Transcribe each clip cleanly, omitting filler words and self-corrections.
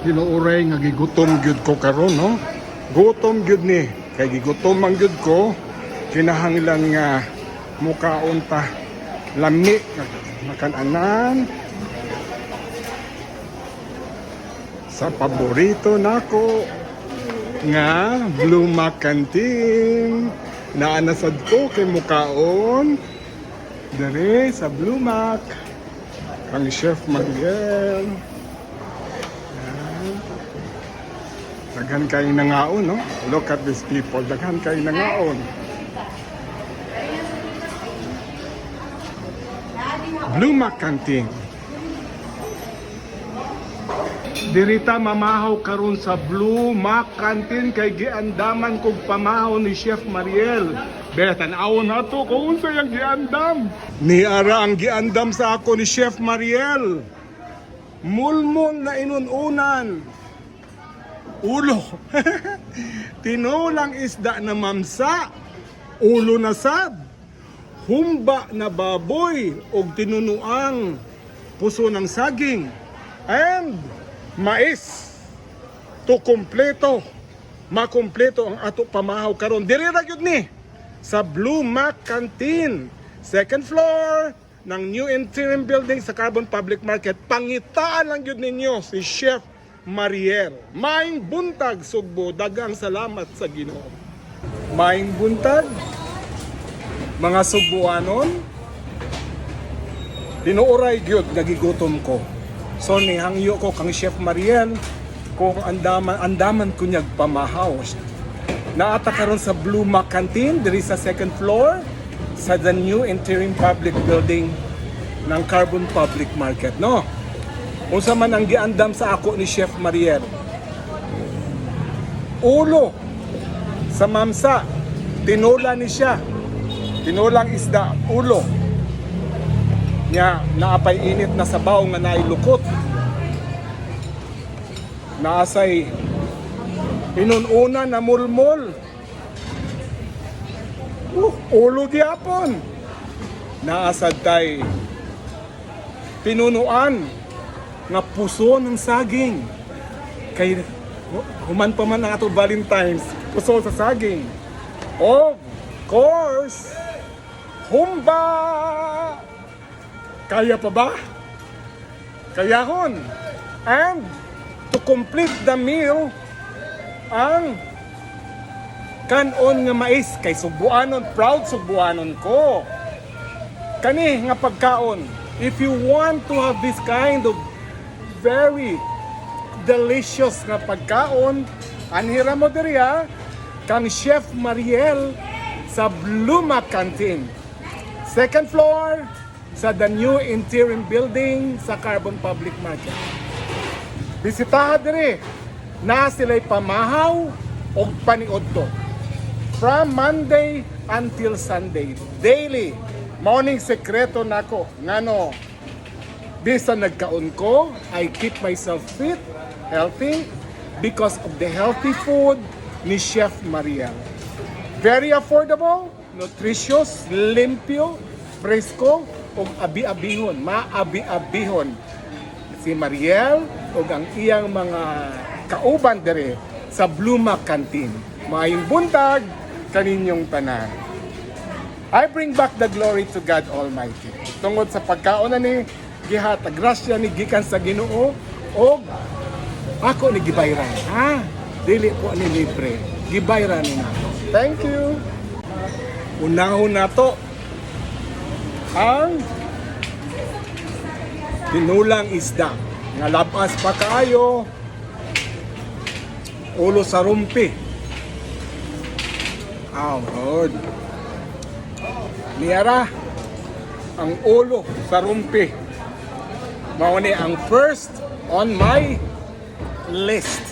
Tinuuray nga gigutom gyud ko karon, no? Gutom gyud ni. Kay gigutom man gyud ko, kinahanglan nga mukaon ta lami makanan sa paborito nako nga Blue Mac Canteen. Naanasad ko kay mukaon dere sa Blue Mac kang Chef Mariel. Daghan kayo nangaon, no? Look at these people. Daghan kayo nangaon. Blue Mac Canteen. Dirita mamahaw karon sa Blue Mac Canteen kay giandaman kog pamahaw ni Chef Mariel. Betan awon nato kung unsa yang giandam. Ni ara ang giandam sa ako ni Chef Mariel. Mulmol na inununan. Ulo. Tinulang isda na mamsa. Ulo na sad. Humba na baboy o tinunuang puso ng saging. And mais. To kompleto. Makompleto ang ato pamahaw karon. Diri ra gyud ni sa Blue Mac Canteen. Second floor ng new interim building sa Carbon Public Market. Pangitaan lang gyud ninyo si Chef Mariel. Maing buntag Sugbo, dagang salamat sa Ginoo. Maing buntag mga Sugboanon. Tinuoray gyud nagigutom ko. So nihangyo ko kang Chef Mariel kung andaman kunyag pamahaw. Naata karon sa Blue Mac Canteen diri sa second floor sa the new interim public building ng Carbon Public Market, no? Unsa man ang giandam sa ako ni Chef Mariel. Ulo sa mamsa, tinula ni siya. Tinulang isda, ulo. Nya naapay init na sabaw nga nailukot. Naasay inununa na mulmol. Ulo gyapon. Naasad tay pinunuan nga puso ng saging. Kay human pa man ang ato Valentine's, puso sa saging. Of course, humba! Kaya pa ba? Kayahon. And to complete the meal, ang kanon nga mais kay Sugboanon, proud Sugboanon ko. Kani nga pagkaon, if you want to have this kind of very delicious nga pagkaon, anhira mo diri ha, kang Chef Mariel sa Blue Mac Canteen. Second floor sa the new interim building sa Carbon Public Market. Bisitaha diri na sila'y pamahaw o paniodto. From Monday until Sunday, daily. Morning sekreto nako ngano bisan nagkaon ko, I keep myself fit, healthy, because of the healthy food ni Chef Mariel. Very affordable, nutritious, limpyo, presko, ug abi-abihon, maabi-abihon. Si Mariel ug ang iyang mga kauban dere sa Blue Mac Canteen. Maayong buntag kaninyong tanan. I bring back the glory to God Almighty. Tungod sa pagkaon na ni gihatag grasya ni gikan sa Ginoo o ako ni gibayran. Ha? Dili po ni libre. Gibayran ni nato. Thank you. Unahon nato ang tinulang isda nga labas pa kaayo, ulo sa rumpi. Oh Lord. Niara ang ulo sa rumpi. Mao ni ang first on my list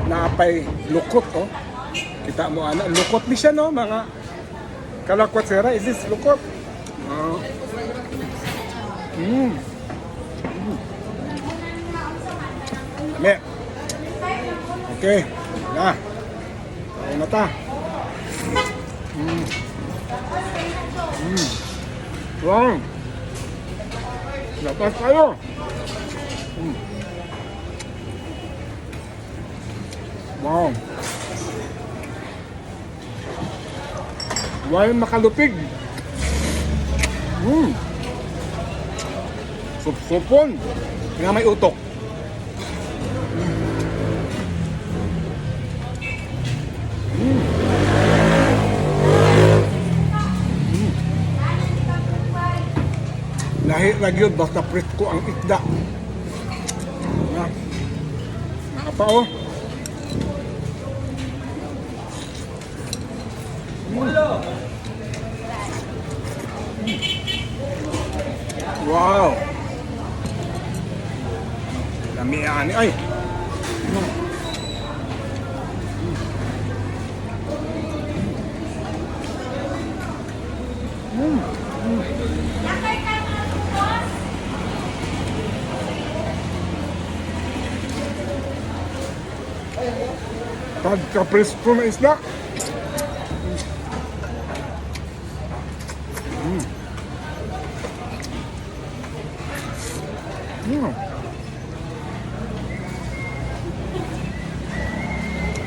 na apay lukot, oh. Kita mo ana, lukot ni siya, no, mga kalakwat sera. Is this lukot? Me. Okay. Na. Kain na ta. Wow. Lapas tayo. Wow. Walang makalupig. Sup-supon. Nga may utok. Lahi na yun, basta presko ang isda. Nakapa oh. Wow. Lamian ay. Pagka-presko na isda.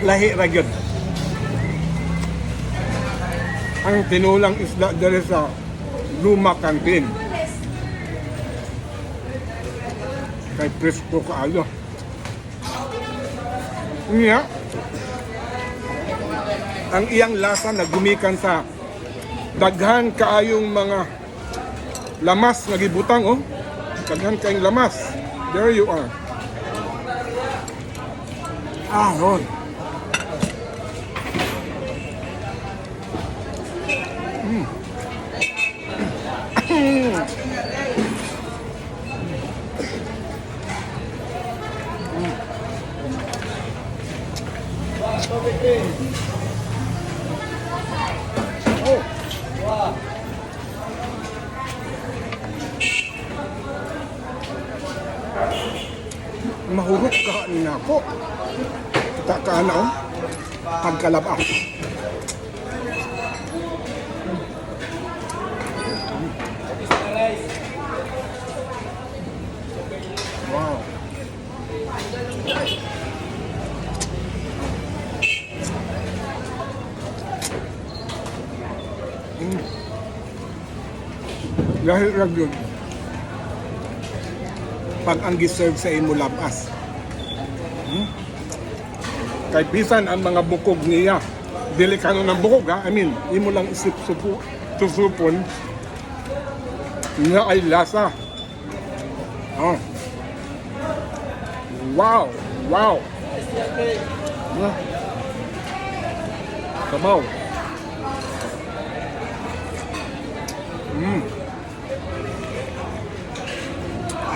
Lahi ra gyud. Ang tinulang isda dere sa Luma Canteen. Kay presko kaayo. Niya. Ang iyang lasa na gumikan sa daghan kaayong mga lamas nga gibutang oh. Daghan kaayong lamas. There you are. Ron. Mahurot ka na ako. Kita ka na oh. Pagkalaba. Wow. Dahil lang yun. Pag ang giserve sa imo labas. Kay bisan ang mga bukog niya. Dili kano ng bukog ha. I mean, imo lang isip susupon na ay lasa. Oh. Wow! Wow! Sabaw.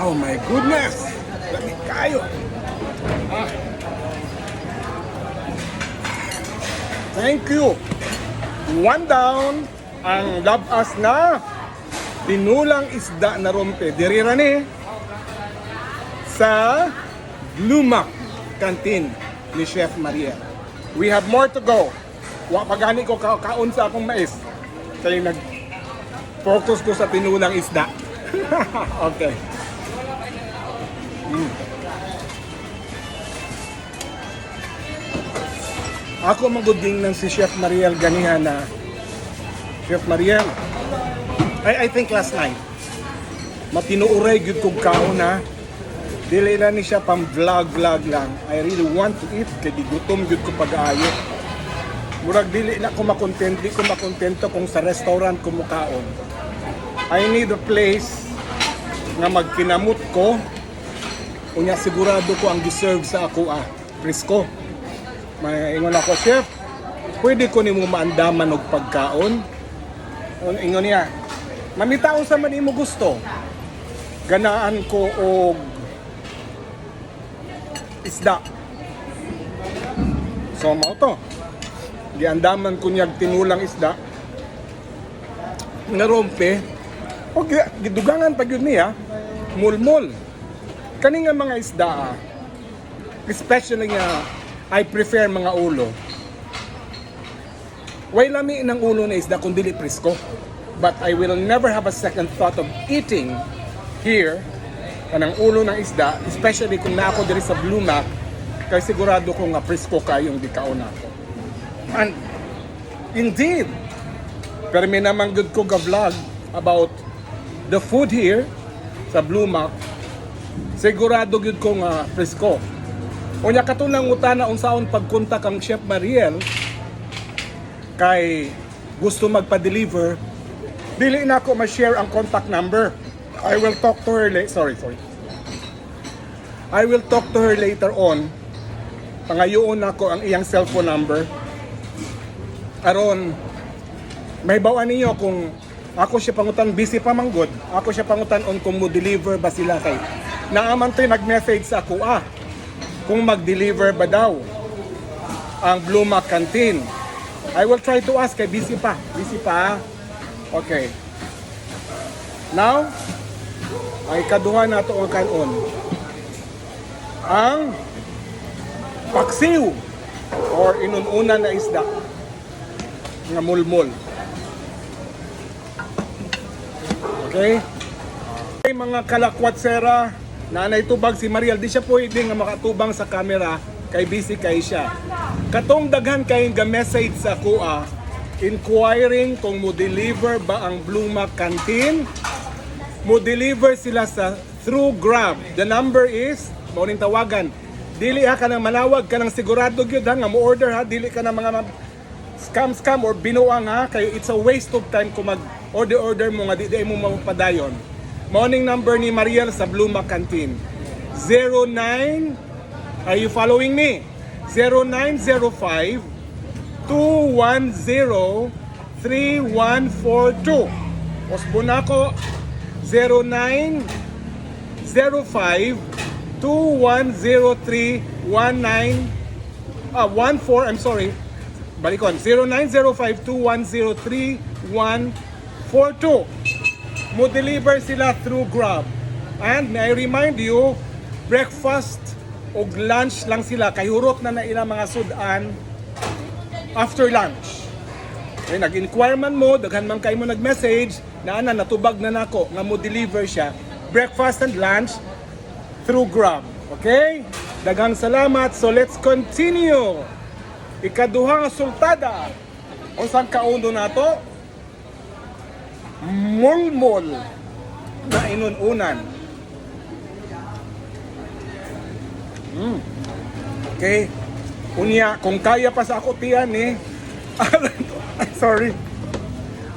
Oh my goodness! Lamig kayo! Thank you! One down ang labas na tinulang isda na rompe. Dirira ni sa Luma Canteen ni Chef Mariel. We have more to go. Wa pagani ko kaon sa akong mais. Kaya nag-focus ko sa tinulang isda. Okay. Ako maguding ng si Chef Mariel ganihan na Chef Mariel, I think last night matinuuray gyud kog kaon na dili na ni siya pang vlog lang. I really want to eat kay gutom gyud ko pag-aayo. Murag dili na ko makontento kung sa restaurant ko mukaon. I need a place nga magkinamot ko. Unya sigurado ko ang deserve sa ako presko. May ingon ako, Chef, pwede ko nimo maandaman og pagkaon. Ingon niya, mamitaon sa man imo gusto. Ganaan ko og isda. So mao to. Giandaman ko niya tinulang isda. Narompe. O gidugangan pa gyud niya, mulmol. Kani nga mga isda, especially nga I prefer mga ulo. Way lami ng ulo na isda kung dili presko. But I will never have a second thought of eating here kanang ulo ng isda, especially kung na ako diri sa Blue Mac Kaya sigurado ko nga presko kayong dikaon ako. And indeed, pero may naman good ko ga-vlog about the food here sa Blue Mac. Sigurado good ko nga presko. Unya katulang utana unsaon pagkunta kang Chef Mariel kay gusto magpa-deliver, dili na ako ma-share ang contact number. I will talk to her sorry. I will talk to her later on. Pangayoon ako ang iyang cellphone number. Aron may bawaan ninyo kung ako siya pangutan busy pa manggod. Ako siya pangutan on kung mo deliver ba sila kay. Naaman to'y nag-message sa ako kung mag-deliver ba daw ang Blue Mac Canteen. I will try to ask kay busy pa. Okay. Now, ay kaduha na ito ang kanon. Ang paksiw or inununan na isda nga mulmol. Okay? Okay, mga kalakwatsera, nanay tubag si Mariel, di siya pwede nga makatubang sa camera kay busy kay siya. Katong daghan kayong ga-message sa kuha, inquiring kung mo deliver ba ang Blue Mac Canteen. Mo deliver sila sa through Grab. The number is, mauning tawagan. Dili ka nang manawag ka nang sigurado gyud nga mo order ha, dili ka na mga scam or binuang ha, kay it's a waste of time kung mag-order mo nga di mo mapadayon. Morning number ni Mariel sa Blue Mac Canteen. 09, are you following me? 0905 210 3142. Osbo na ko 0905 2103 14, I'm sorry. Balikon, 0905-210-3142. Mo deliver sila through Grab. And may I remind you, breakfast o lunch lang sila. Kahurot na ilang mga sudan after lunch. Okay, nag-inquire man mo, daghan man kayo mo nag-message, na natubag na nako nga mo deliver siya. Breakfast and lunch through Grab. Okay? Daghang salamat. So let's continue. Ikaduha nga sultada. Unsang kauno nato? Mulmol na inununan. Okay. Unya, kung kaya pa sa ako tiyan sorry.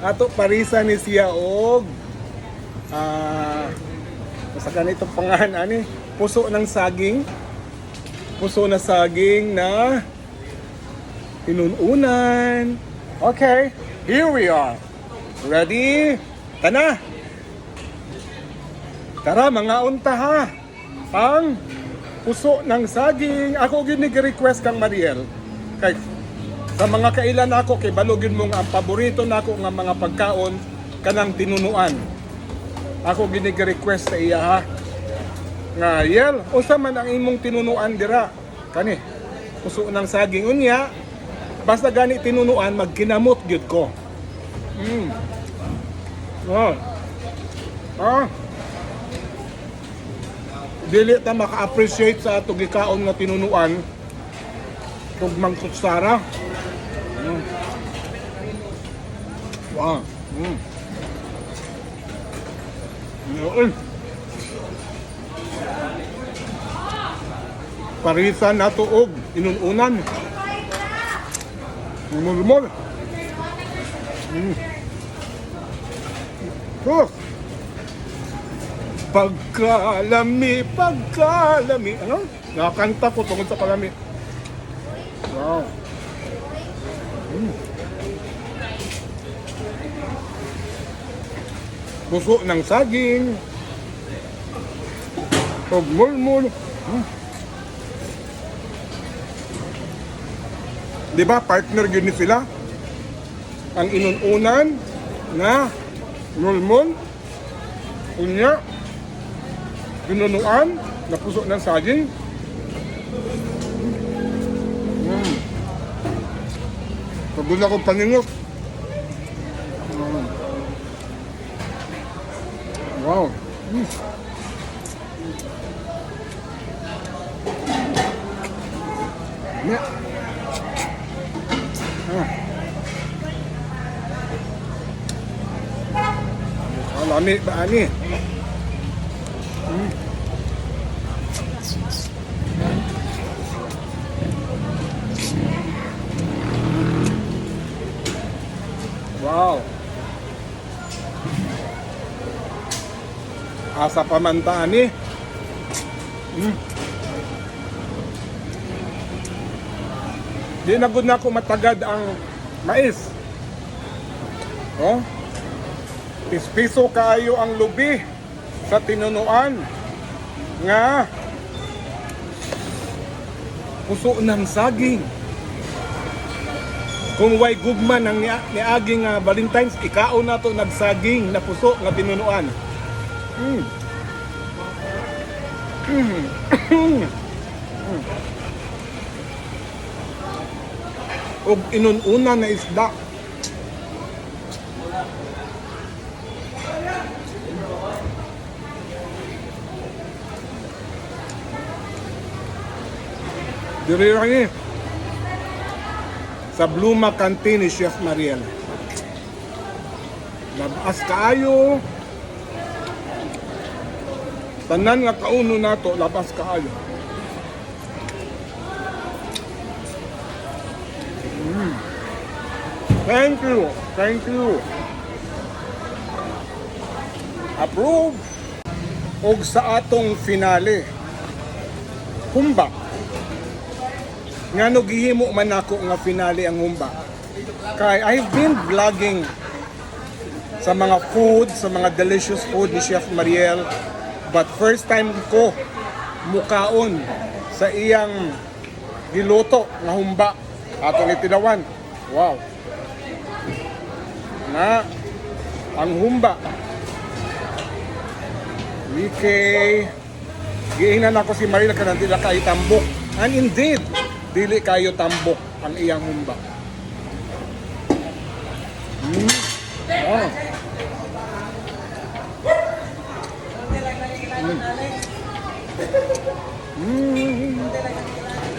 Ato parisa ni siya og sa ganito pangalan puso ng saging. Puso na saging na inununan. Okay, here we are. Ready? Tana! Tara, mga unta ha! Ang puso ng saging. Ako ginig-request kang Mariel. Kay, sa mga kailan ako, kay balugin mo nga ang paborito na ako nga mga pagkaon kanang tinunuan. Ako ginig-request sa iya ha. Nga, Yel, usa man ang imong tinunuan dira. Kani, puso ng saging. Unya, basta gani tinunuan, magkinamot gyud ko. Dili ta maka-appreciate sa ato gikaon nga tinunuan kung mangkutsara. Wow. Parisan na tuog inununan. Mulmol. Pagkalami. Ano? Nakakanta ko tungkol sa palami. Wow. Puso ng saging. Pagmulmul. Diba partner yun ni sila? Ang inununan na mulmul. Unya. Pinunuan na puso ng saging. Pagod na akong paningot. Wow. Yeah. Lami ba ani? Wow. Asa pamanta ani? Di na gud na ako matagad ang mais. Oh. Piso kaayo ang lubi sa tinunuan nga puso ng saging. Kung way gugma ng niaging Valentine's, ikaon na to nagsaging na puso nga tinunuan. Og inununa na isda. Diri rin sa Bluma Canteen ni Chef Mariel. Labas kaayo. Tanan nga kauno nato, labas kaayo. Thank you. Thank you. Approve. Og sa atong finale. Humba. Nga no gihimo man ako nga finale ang humba. Kay I've been vlogging sa mga food, sa mga delicious food ni Chef Mariel. But first time ko mukaon sa iyang giluto nga humba atong itinawan. Wow. Na ang humba. Wike. Giingnan ako si Mariel kanang dila kay tambok. And indeed, dili kayo tambok ang iyang humba. Oh.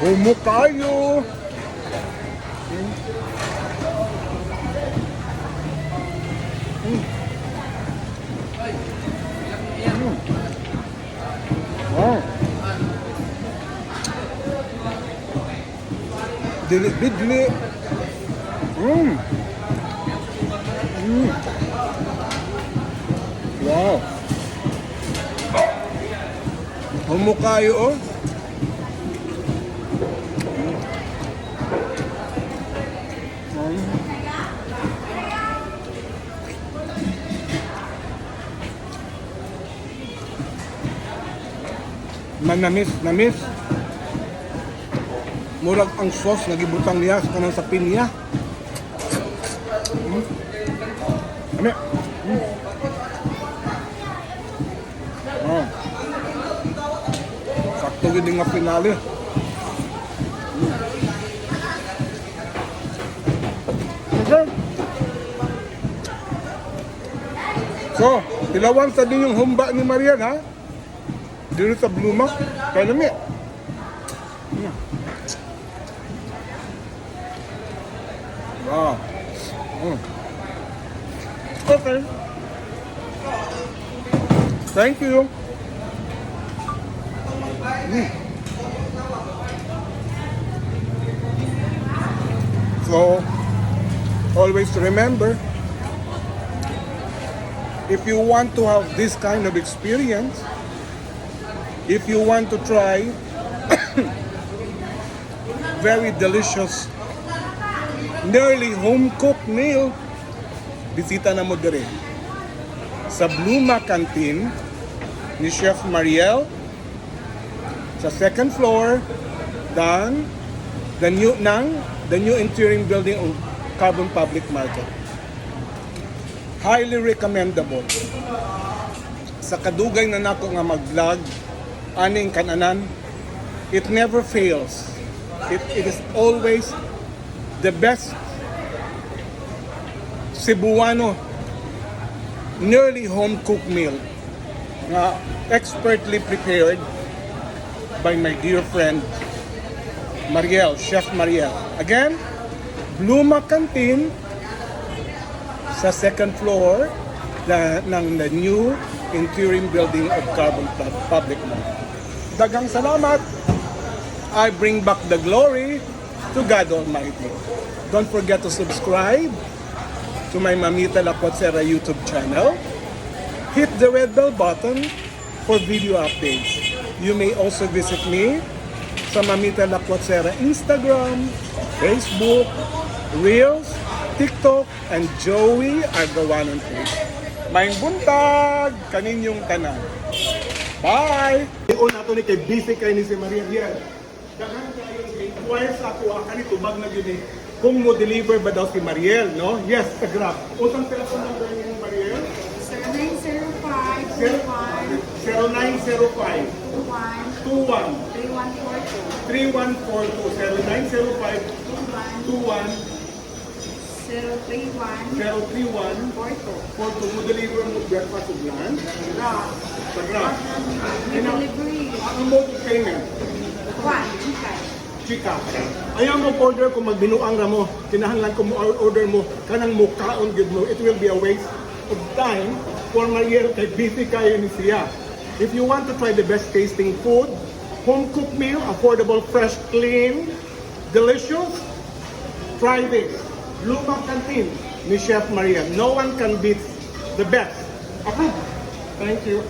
Humo kayo. Wow. Dili-bidli. Wow. Humo kayo, oh. Manamis. Murag ang sauce nagibutang niya sa kanang sa pinya. Ami. Oh. Sakto gid nga finale. Okay. So, tilawan sa din yung humba ni Mariel, ha? Dito sa Bluma, kaya nami. Wow. Okay. Thank you. So, always remember, if you want to have this kind of experience, if you want to try very delicious, nearly home-cooked meal, bisita na mo dire sa Bluma Canteen ni Chef Mariel sa second floor dan the new interim building of Carbon Public Market. Highly recommendable. Sa kadugay na nako nga mag-vlog aning kananan, it never fails. It is always the best Cebuano nearly home-cooked meal nga expertly prepared by my dear friend Mariel, Chef Mariel. Again, Bluma Canteen sa second floor ng the new interim building of Carbon Public Mall. Daghang salamat. I bring back the glory to God Almighty. Don't forget to subscribe to my Mamita Lacuatsera YouTube channel. Hit the red bell button for video updates. You may also visit me sa Mamita Lacuatsera Instagram, Facebook, Reels, TikTok, and Joey Argawanon page. Maing buntag kaninyong tanan. Bye! Iyon nato ni kay busy kay ni si Maria Riel. Dahan kayo inquire sa ako kanito bag na yun kung mo deliver ba daw si Mariel, no? Yes, sa Grab. Utang telephone number niyo ni Mariel? 0905 21 3142 0905 21 031 mo deliver mo breakfast ug lunch? Sa Grab. Delivery. Ang mode of payment? Chika. Ayaw mo order kung magbinuang ra mo. Kinahanglan ko mo order mo kanang mukaon gud mo. It will be a waste of time for Mariel kay busy kayo ni siya. If you want to try the best tasting food, home cooked meal, affordable, fresh, clean, delicious, try this. Bluma Canteen ni Chef Mariel. No one can beat the best. Approved. Thank you.